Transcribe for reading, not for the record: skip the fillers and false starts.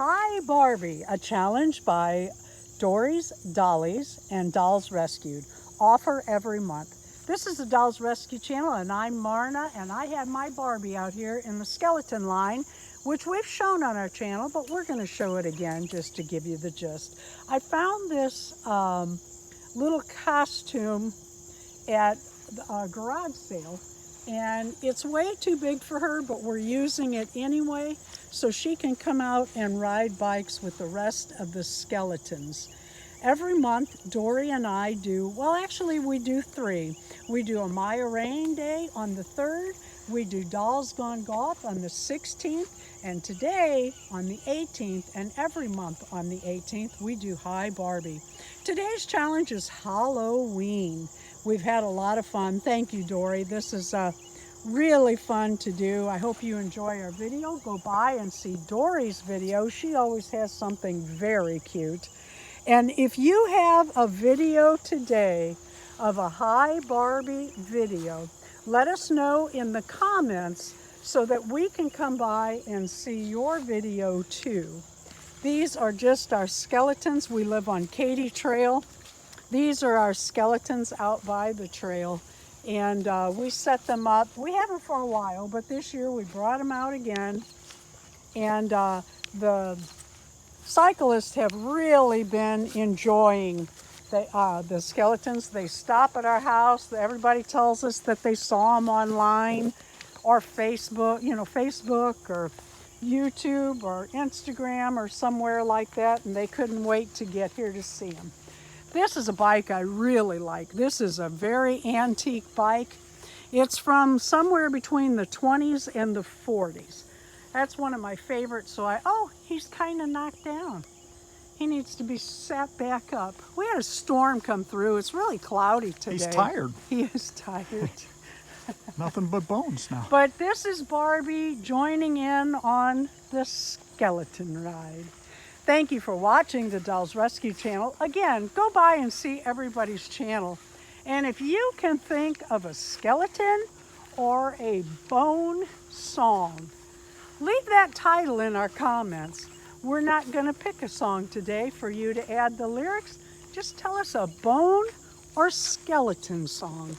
Hi Barbie, a challenge by Dory's Dollies and Dolls Rescued. Offer every month. This is the Dolls Rescue channel and I'm Marna, and I have my Barbie out here in the skeleton line, which we've shown on our channel, but we're going to show it again just to give you the gist. I found this little costume at a garage sale, and it's way too big for her, but we're using it anyway so she can come out and ride bikes with the rest of the skeletons. Every month, Dory and I do, well actually we do three. We do a Maya Rain Day on the 3rd, we do Dolls Gone Golf on the 16th, and today on the 18th, and every month on the 18th, we do Hi Barbie. Today's challenge is Halloween. We've had a lot of fun. Thank you, Dory. This is really fun to do. I hope you enjoy our video. Go by and see Dory's video. She always has something very cute. And if you have a video today of a Hi Barbie video, let us know in the comments so that we can come by and see your video too. These are just our skeletons. We live on Katy Trail. These are our skeletons out by the trail, and we set them up. We haven't for a while, but this year we brought them out again, and the cyclists have really been enjoying the skeletons. They stop at our house. Everybody tells us that they saw them online or Facebook, Facebook or YouTube or Instagram or somewhere like that, and they couldn't wait to get here to see them. This is a bike I really like. This is a very antique bike. It's from somewhere between the 20s and the 40s. That's one of my favorites. Oh, he's kind of knocked down. He needs to be sat back up. We had a storm come through. It's really cloudy today. He's tired. He is tired. Nothing but bones now. But this is Barbie joining in on the skeleton ride. Thank you for watching the Dolls Rescue channel. Again, go by and see everybody's channel. And if you can think of a skeleton or a bone song, leave that title in our comments. We're not going to pick a song today for you to add the lyrics. Just tell us a bone or skeleton song.